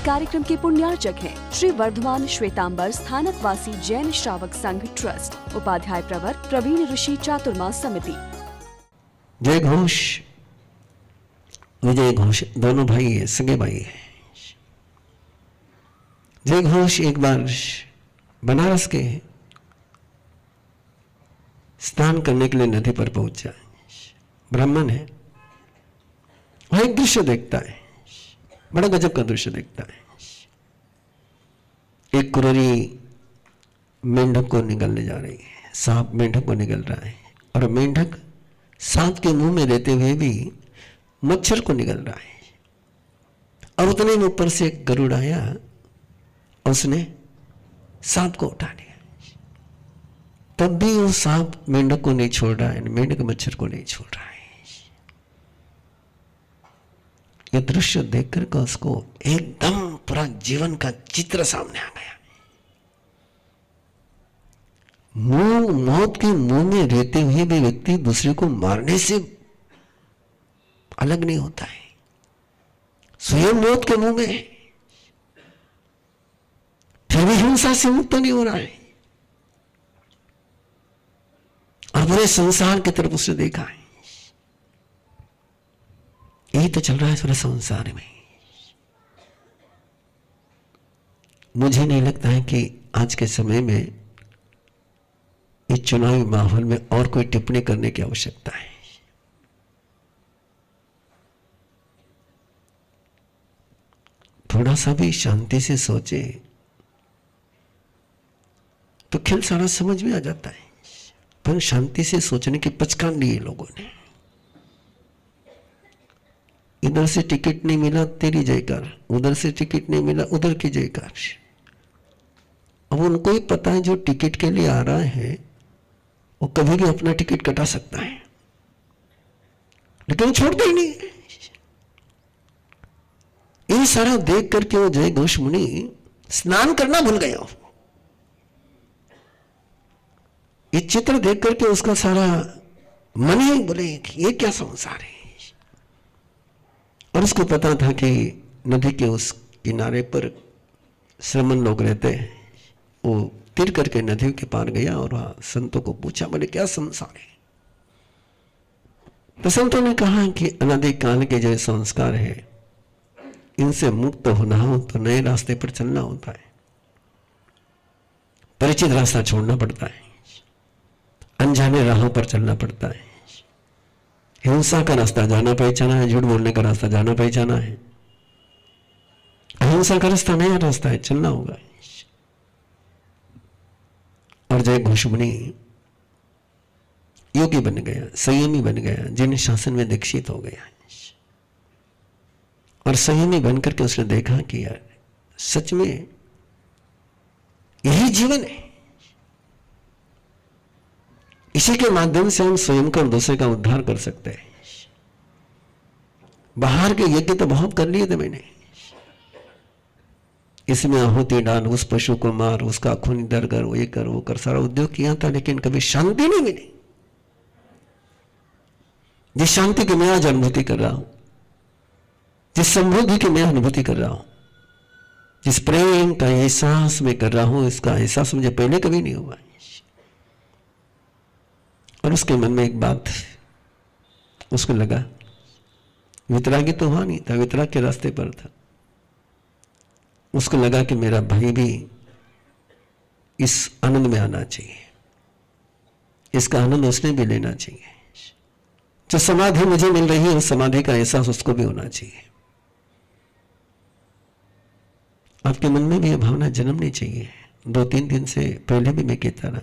कार्यक्रम के पुण्यार्चक हैं श्री वर्धमान श्वेतांबर स्थानक वासी जैन श्रावक संघ ट्रस्ट, उपाध्याय प्रवर प्रवीण ऋषि चातुर्मास समिति। जय घोष, विजय घोष दोनों भाई है, सगे भाई है। जय घोष एक बार बनारस के स्नान करने के लिए नदी पर पहुंचा। ब्राह्मण है, वहां एक दृश्य देखता है, बड़ा गजब का दृश्य देखता है। एक कुररी मेंढक को निगलने जा रही है, सांप मेंढक को निगल रहा है, और मेंढक सांप के मुंह में रहते हुए भी मच्छर को निगल रहा है। और उतने में ऊपर से एक गरुड़ आया, उसने सांप को उठा लिया। तब भी वो सांप मेंढक को नहीं छोड़ रहा है, मेंढक मच्छर को नहीं छोड़ रहा है। ये दृश्य देखकर के उसको एकदम पूरा जीवन का चित्र सामने आ गया। मौत के मुंह में रहते हुए भी व्यक्ति दूसरे को मारने से अलग नहीं होता है, स्वयं मौत के मुंह में है, फिर भी हिंसा से मुक्त नहीं हो रहा है। और पूरे संसार की तरफ उसने देखा है, यही तो चल रहा है पूरे संसार में। मुझे नहीं लगता है कि आज के समय में इस चुनावी माहौल में और कोई टिप्पणी करने की आवश्यकता है। थोड़ा सा भी शांति से सोचे तो खेल सारा समझ में आ जाता है, पर शांति से सोचने की पचकान ली है लोगों ने। इधर से टिकट नहीं मिला तेरी जयकार, उधर से टिकट नहीं मिला उधर की जयकार। अब उनको ही पता है जो टिकट के लिए आ रहा है वो कभी भी अपना टिकट कटा सकता है, लेकिन छोड़ते ही नहीं। ये सारा देख करके वो जय घोष मुनि स्नान करना भूल गया। ये चित्र देख करके उसका सारा मन ही बोले कि ये क्या संसार है। और उसको पता था कि नदी के उस किनारे पर श्रमण लोग रहते हैं। वो तिर करके नदी के पार गया और वहां संतों को पूछा, बोले क्या संसार है। तो संतों ने कहा कि अनादिकाल के जो संस्कार है इनसे मुक्त होना हो तो नए रास्ते पर चलना होता है, परिचित रास्ता छोड़ना पड़ता है, अनजाने राहों पर चलना पड़ता है, हिंसा का रास्ता जाना पहचाना है, झूठ बोलने का रास्ता जाना पहचाना है। अहिंसा का रास्ता नया रास्ता है, चलना होगा। और जय घोष मुनि योगी बन गया, संयमी बन गया, जिन शासन में दीक्षित हो गया। और संयमी बनकर के उसने देखा कि यार सच में यही जीवन है, इसी के माध्यम से हम स्वयं का और दूसरे का उद्धार कर सकते हैं। बाहर के यज्ञ तो बहुत कर लिए थे मैंने, इसमें आहुति डाल, उस पशु को मार, उसका खून इधर कर, वो ये कर वो कर, सारा उद्योग किया था, लेकिन कभी शांति नहीं मिली। जिस शांति की मैं आज अनुभूति कर रहा हूं, जिस समृद्धि की मैं अनुभूति कर रहा हूं, जिस प्रेम का एहसास मैं कर रहा हूं, इसका एहसास मुझे पहले कभी नहीं हुआ। और उसके मन में एक बात उसको लगा, वितरागी तो वहां नहीं था, वितराग के रास्ते पर था। उसको लगा कि मेरा भाई भी इस आनंद में आना चाहिए, इसका आनंद उसने भी लेना चाहिए। जो समाधि मुझे मिल रही है उस समाधि का एहसास उसको भी होना चाहिए। आपके मन में भी यह भावना जन्मनी चाहिए। 2-3 दिन से पहले भी मैं कहता रहा,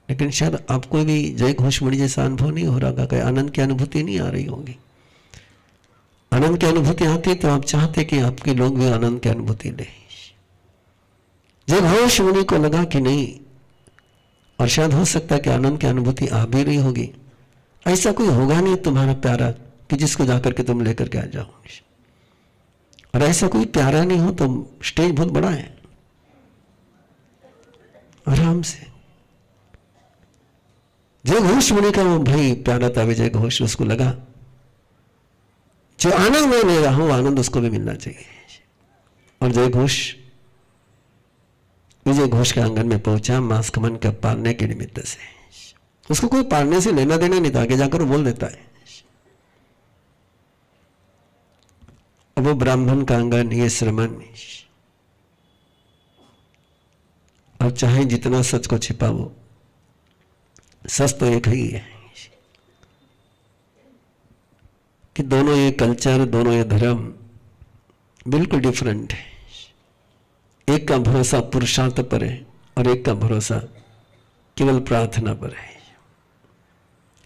लेकिन शायद आपको भी जय घोष मुनि जैसा अनुभव नहीं हो रहा, कोई आनंद की अनुभूति नहीं आ रही होगी। आनंद की अनुभूति आती तो आप चाहते कि आपके लोग भी आनंद की अनुभूति ले। जय घोष मुनि को लगा कि नहीं, और शायद हो सकता है कि आनंद की अनुभूति आ भी रही होगी। ऐसा कोई होगा नहीं तुम्हारा प्यारा कि जिसको जाकर के तुम लेकर के आ जाओ, और ऐसा कोई प्यारा नहीं हो तो स्टेज बहुत बड़ा है, आराम से। जय घोष मुनि का वो भाई प्यारा था विजय घोष, उसको लगा जो आनंद मैं ले रहा हूं आनंद उसको भी मिलना चाहिए। और जय घोष विजय घोष के आंगन में पहुंचा मांस खमन का पालने के निमित्त से। उसको कोई पालने से लेना देना नहीं था, आगे जाकर वो बोल देता है। अब वो ब्राह्मण का आंगन, ये श्रमण, और चाहे जितना सच को छिपाओ, सच तो एक ही है कि दोनों ये कल्चर, दोनों ये धर्म बिल्कुल डिफरेंट है। एक का भरोसा पुरुषार्थ पर है और एक का भरोसा केवल प्रार्थना पर है।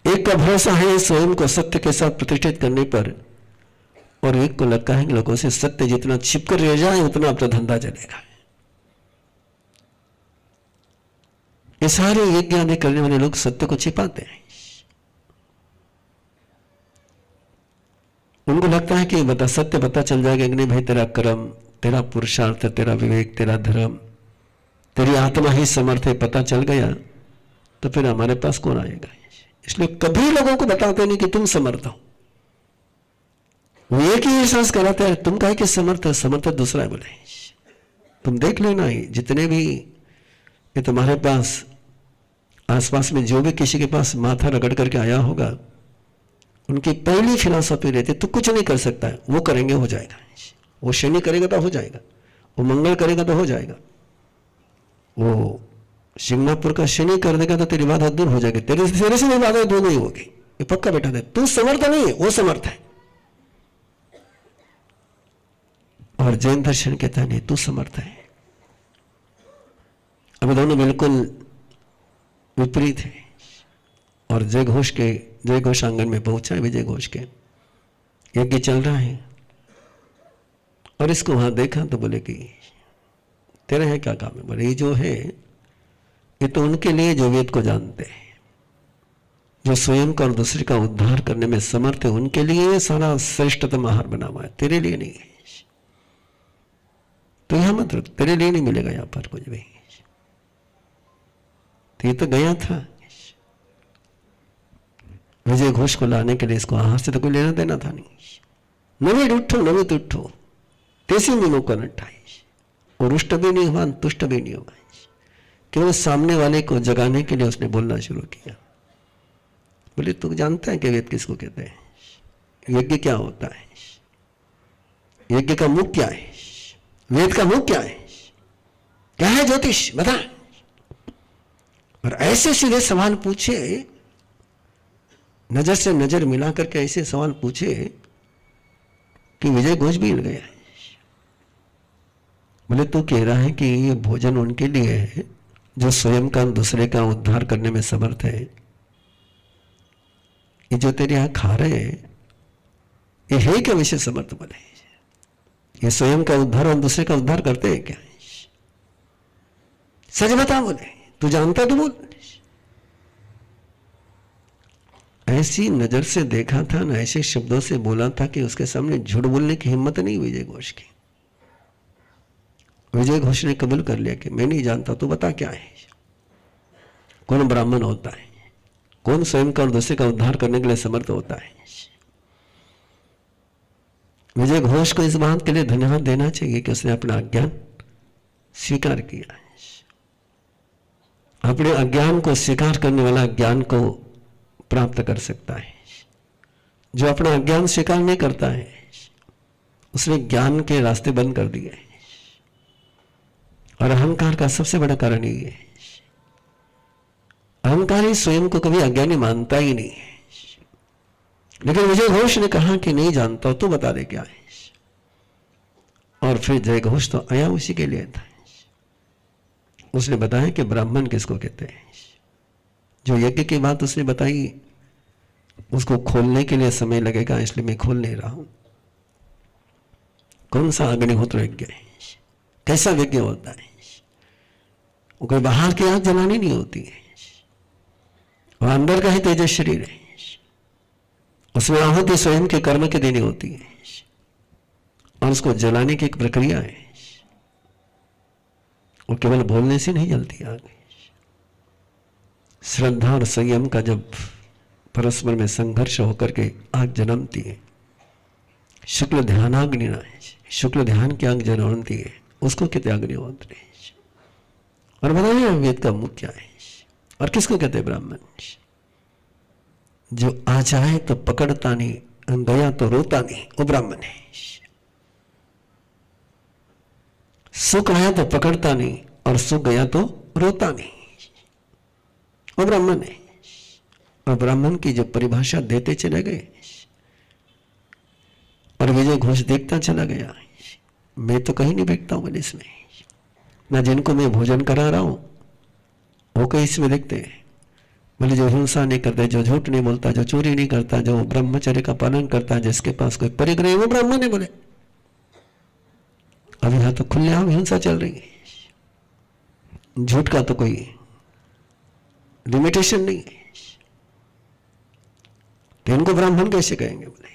एक का भरोसा है स्वयं को सत्य के साथ प्रतिष्ठित करने पर, और एक को लगता है कि लोगों से सत्य जितना छिपकर रह जाए उतना अपना धंधा चलेगा। ये सारे यज्ञ आदि करने वाले लोग सत्य को छिपाते हैं। उनको लगता है कि बता सत्य पता चल जाएगा कि नहीं भाई, तेरा कर्म, तेरा पुरुषार्थ, तेरा विवेक, तेरा धर्म, तेरी आत्मा ही समर्थ है, पता चल गया तो फिर हमारे पास कौन आएगा। इसलिए कभी लोगों को बताते नहीं कि तुम समर्थ हो। वो एक ही एहसास कराते हैं, तुम कहे कि समर्थ है, समर्थ दूसरा है। बोले तुम देख लेना ही, जितने भी ये तुम्हारे पास आसपास में जो भी किसी के पास माथा रगड़ करके आया होगा, उनकी पहली फिलॉसफी रहती है, तू कुछ नहीं कर सकता है, वो करेंगे हो जाएगा। वो शनि करेगा तो हो जाएगा, वो मंगल करेगा तो हो जाएगा, वो सिंगापुर का शनि कर देगा तो तेरी बात दूर हो जाएगी, तेरे से भी बात दूर नहीं होगी, ये पक्का बैठा दे। तू समर्थ नहीं है, वो समर्थ है। और जैन दर्शन कहता है नहीं, तू समर्थ है। अब दोनों बिल्कुल विपरीत है। और जय घोष आंगन में पहुंचा है। विजय घोष के यज्ञ चल रहा है और इसको वहां देखा तो बोले कि तेरा है क्या काम है। बोले ये जो है ये तो उनके लिए जो वेद को जानते हैं, जो स्वयं का और दूसरे का उद्धार करने में समर्थ है, उनके लिए ये सारा श्रेष्ठतम आहार बना हुआ है, तेरे लिए नहीं है। तो यहां मत रुक, तेरे लिए नहीं मिलेगा यहां पर कुछ भी। तो ये तो गया था विजय घोष को लाने के लिए, इसको आहार से तो कोई लेना देना था नहीं। नवीद उठो तेसी में मौका नठाई, और रुष्ट भी नहीं हुआ, तुष्ट भी नहीं हुआ। केवल सामने वाले को जगाने के लिए उसने बोलना शुरू किया। बोले तू जानता है कि वेद किसको कहते हैं, यज्ञ क्या होता है, यज्ञ का मुख क्या है, वेद का मुख क्या है, क्या है ज्योतिष बता। और ऐसे सीधे सवाल पूछे, नजर से नजर मिला करके ऐसे सवाल पूछे कि विजय घोष भी हिल गया। बोले तू कह रहा है कि ये भोजन उनके लिए है जो स्वयं का दूसरे का उद्धार करने में समर्थ है। ये जो तेरे यहां खा रहे हैं ये है क्या विशेष समर्थ? बोले ये स्वयं का उद्धार और दूसरे का उद्धार करते हैं क्या? सच बता। बोले तू जानता तो बोल। ऐसी नजर से देखा था ना, ऐसे शब्दों से बोला था कि उसके सामने झूठ बोलने की हिम्मत नहीं विजय घोष की। विजय घोष ने कबूल कर लिया कि मैं नहीं जानता, तू बता क्या है, कौन ब्राह्मण होता है, कौन स्वयं का और दूसरे का उद्धार करने के लिए समर्थ होता है। विजय घोष को इस बात के लिए धन्यवाद देना चाहिए कि उसने अपना अज्ञान स्वीकार किया। अपने अज्ञान को स्वीकार करने वाला ज्ञान को प्राप्त कर सकता है। जो अपना अज्ञान स्वीकार नहीं करता है उसने ज्ञान के रास्ते बंद कर दिए। और अहंकार का सबसे बड़ा कारण ये है, अहंकारी स्वयं को कभी अज्ञानी मानता ही नहीं है। लेकिन विजय घोष ने कहा कि नहीं जानता, तू बता दे क्या है। और फिर जय घोष तो आया उसी के लिए था। उसने बताया कि ब्राह्मण किसको कहते हैं। जो यज्ञ की बात उसने बताई उसको खोलने के लिए समय लगेगा, इसलिए मैं खोल नहीं रहा हूं। कौन सा अग्निहोत्र यज्ञ है, कैसा यज्ञ होता है। वो कोई बाहर की आग जलानी नहीं होती है, वह अंदर का ही तेजस शरीर है। उसमें आहुति स्वयं के कर्म के देनी होती है और उसको जलाने की एक प्रक्रिया है। वो केवल बोलने से नहीं जलती आग। श्रद्धा और संयम का जब परस्पर में संघर्ष होकर के आग जन्मती है, शुक्ल ध्यानाग्नि ना शुक्ल ध्यान की आग जलती है, उसको कहते अग्निहोत्र। और बताइए वेद का मुख क्या है और किसको कहते हैं ब्राह्मण? जो आ जाए तो पकड़ता नहीं, गया तो रोता नहीं, वो ब्राह्मण है। सुख आया तो पकड़ता नहीं और सुख गया तो रोता नहीं, वो ब्राह्मण है। और ब्राह्मण की जो परिभाषा देते चले गए और विजय घोष देखता चला गया, मैं तो कहीं नहीं बैठता हूं बोले इसमें, ना जिनको मैं भोजन करा रहा हूं वो कहीं इसमें देखते हैं बोले, जो हिंसा नहीं करता, जो झूठ नहीं बोलता, जो चोरी नहीं करता, जो ब्रह्मचर्य का पालन करता है, जिसके पास कोई परिग्रह है, वो ब्राह्मण है बोले। अब यहां तो खुलेआम हिंसा चल रही है, झूठ का तो कोई लिमिटेशन नहीं है, तो इनको ब्राह्मण कैसे कहेंगे बोले?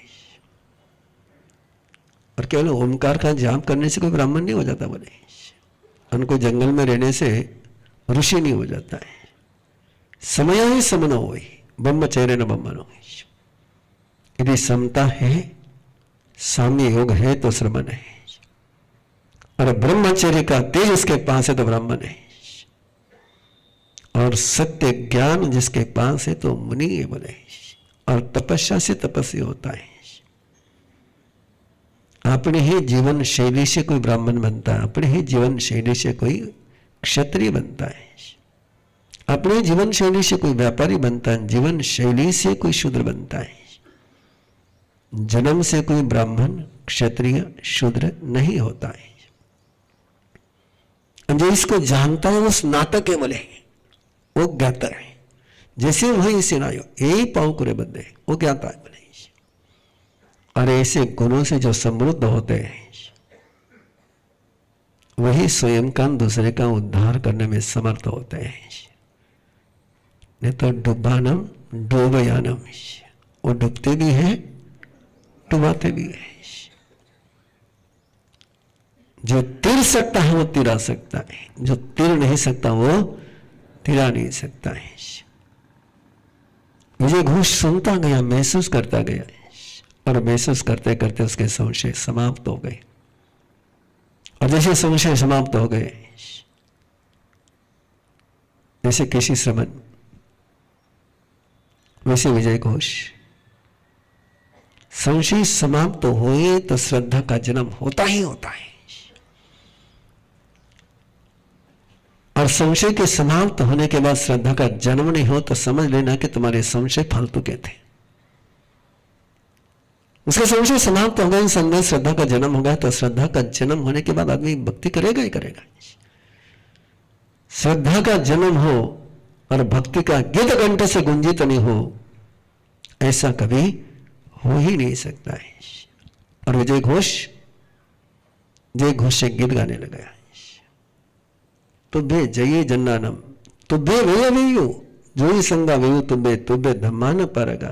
और केवल ओमकार का जाप करने से कोई ब्राह्मण नहीं हो जाता बोले, उनको जंगल में रहने से ऋषि नहीं हो जाता है। समय ही समन हो, ब्रह्मचर्य न ब्रह्मनो। यदि समता है, साम्य योग है तो श्रमण है, और ब्रह्मचर्य का तेज उसके पास है तो ब्राह्मण है, और सत्य ज्ञान जिसके पास है तो मुनि है बोले। और तपस्या से तपस्वी होता है। अपने ही जीवन शैली से कोई ब्राह्मण बनता है, अपने ही जीवन शैली से कोई क्षत्रिय बनता है, अपने जीवन शैली से कोई व्यापारी बनता है, जीवन शैली से कोई शूद्र बनता है। जन्म से कोई ब्राह्मण क्षत्रिय शूद्र नहीं होता है। जो इसको जानता है वो स्नातक है बोले, वो ज्ञाता है। जैसे वही सिनायो यही पाँव करे बंदे, वो ज्ञाता है बोले। और ऐसे गुणों से जो समृद्ध होते हैं वही स्वयं का दूसरे का उद्धार करने में समर्थ होते हैं। नहीं तो डुबानम डूबयानम, वो डूबते भी हैं डुबाते भी हैं। जो तिर सकता है वो तिरा सकता है, जो तिर नहीं सकता वो तिरा नहीं सकता है। विजय घोष सुनता गया, महसूस करता गया, और महसूस करते करते उसके संशय समाप्त हो गए। और जैसे संशय समाप्त हो गए, जैसे केशी श्रमण, वैसे विजय घोष संशय समाप्त हुए तो श्रद्धा का जन्म होता ही होता है। और संशय के समाप्त होने के बाद श्रद्धा का जन्म नहीं हो तो समझ लेना कि तुम्हारे संशय फालतू के थे। उसके संशय समाप्त हो गए, संदेह श्रद्धा का जन्म हो गया, तो श्रद्धा का जन्म होने के बाद आदमी भक्ति करेगा ही करेगा। श्रद्धा का जन्म हो और भक्ति का गीत घंटे से गुंजित नहीं हो, ऐसा कभी हो ही नहीं सकता है। और विजय घोष से गीत गाने लगा, तुब्बे जये जन्नानम तुब्बे वेय वेयु जोई संगा वेयु तुब्बे तुब्बे धम्मान परगा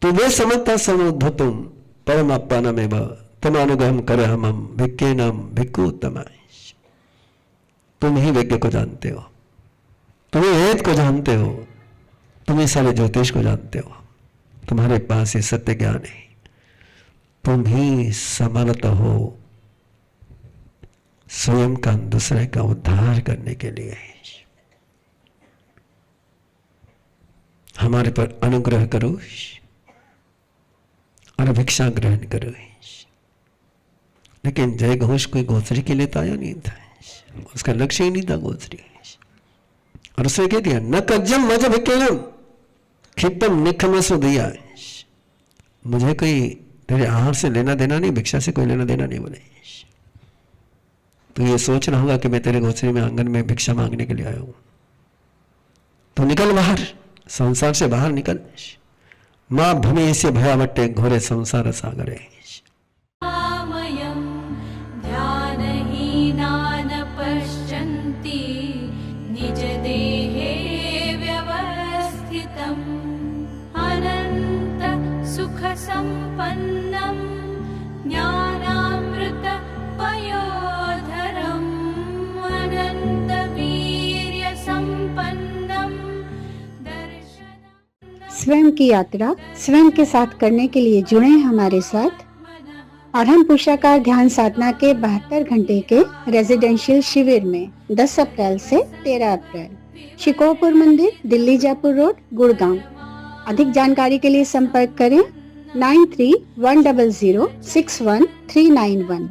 तुब्बे समता समुद्धतुम परमाप्पानमेव तमानुगम करहमम भिक्खेनम भिक्खुत्तम। तुम ही यज्ञ को जानते हो, तुम ही वेद को जानते हो, तुम ही सारे ज्योतिष को जानते हो, तुम्हारे पास ये सत्य ज्ञान है, तुम ही समर्थ हो स्वयं का दूसरे का उद्धार करने के लिए। हमारे पर अनुग्रह करो और भिक्षा ग्रहण करो। लेकिन जय घोष कोई गोत्री के लिए तो आया नहीं था, उसका लक्ष्य ही नहीं था गोत्री। और उसने कह दिया न कज्जम मज भिक्खेनम क्षिप्तम निखमसु दिया, मुझे कोई तेरे आहार से लेना देना नहीं, भिक्षा से कोई लेना देना नहीं बोले। तो ये सोचना होगा कि मैं तेरे गोत्री में आंगन में भिक्षा मांगने के लिए आया हूं, तो निकल बाहर, संसार से बाहर निकल। मां भूमि से भयावट्टे घोरे संसार सागरे। ध्यानहीनान पश्यन्ति निज देहे व्यवस्थितम् अनंत सुख संपन्नम ज्ञानामृत पयोधरम् अनंत वीर्य संपन्नम दर्शन। स्वयं की यात्रा स्वयं के साथ करने के लिए जुड़े हमारे साथ। और हम पुरुषाकार ध्यान साधना के 72 घंटे के रेजिडेंशियल शिविर में 10 अप्रैल से 13 अप्रैल शिकोहपुर मंदिर, दिल्ली जयपुर रोड, गुड़गांव। अधिक जानकारी के लिए संपर्क करें 9310061391।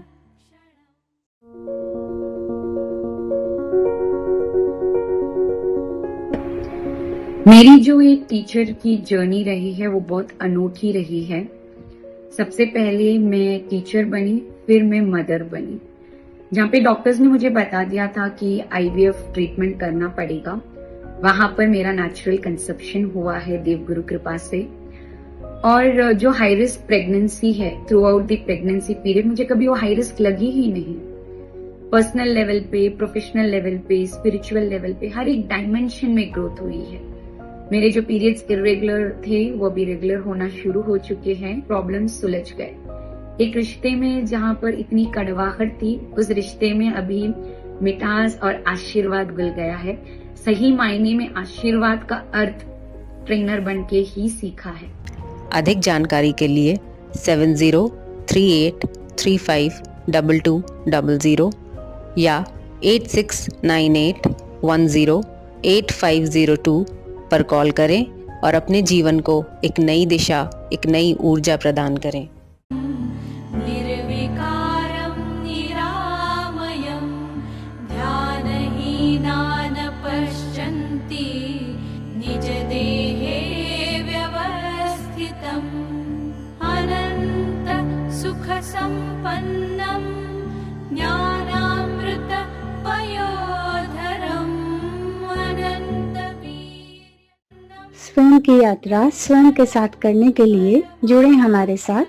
मेरी जो एक टीचर की जर्नी रही है वो बहुत अनोखी रही है। सबसे पहले मैं टीचर बनी, फिर मैं मदर बनी। जहाँ पे डॉक्टर्स ने मुझे बता दिया था कि आईवीएफ ट्रीटमेंट करना पड़ेगा, वहां पर मेरा नेचुरल कंसेप्शन हुआ है देवगुरु कृपा से। और जो हाई रिस्क प्रेगनेंसी है, through out the pregnancy period मुझे कभी वो हाई रिस्क लगी ही नहीं। पर्सनल लेवल पे, प्रोफेशनल लेवल पे, स्पिरिचुअल लेवल पे हर एक डायमेंशन में ग्रोथ हुई है। मेरे जो पीरियड्स इरेगुलर थे वो भी रेगुलर होना शुरू हो चुके हैं। प्रॉब्लम्स सुलझ गए। एक रिश्ते में जहां पर इतनी कड़वाहट थी, उस रिश्ते में अभी मिठास और आशीर्वाद घुल गया है। सही मायने में आशीर्वाद का अर्थ ट्रेनर बन के ही सीखा है। अधिक जानकारी के लिए 7038352200 या 8698108502 पर कॉल करें और अपने जीवन को एक नई दिशा, एक नई ऊर्जा प्रदान करें। निर्विकारं निरामयं ध्यानहीनान् पश्यन्ति निजदेहे व्यवस्थितम् अनन्त सुखसम्पन्नं ज्ञानामृत पयोधरम् स्वयं की यात्रा स्वयं के साथ करने के लिए जुड़े हमारे साथ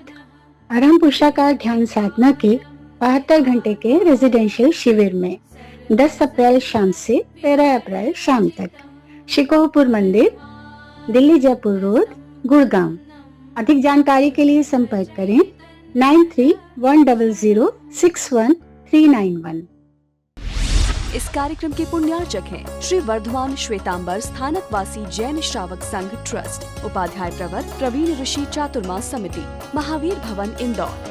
और हम पुरुषाकार ध्यान साधना के 72 घंटे के रेजिडेंशियल शिविर में 10 अप्रैल शाम से 13 अप्रैल शाम तक शिकोहपुर मंदिर, दिल्ली जयपुर रोड, गुड़गांव। अधिक जानकारी के लिए संपर्क करें 9310061391। इस कार्यक्रम के पुण्यार्चक हैं श्री वर्धमान श्वेतांबर स्थानकवासी जैन श्रावक संघ ट्रस्ट, उपाध्याय प्रवर प्रवीण ऋषि चातुर्मास समिति, महावीर भवन, इंदौर।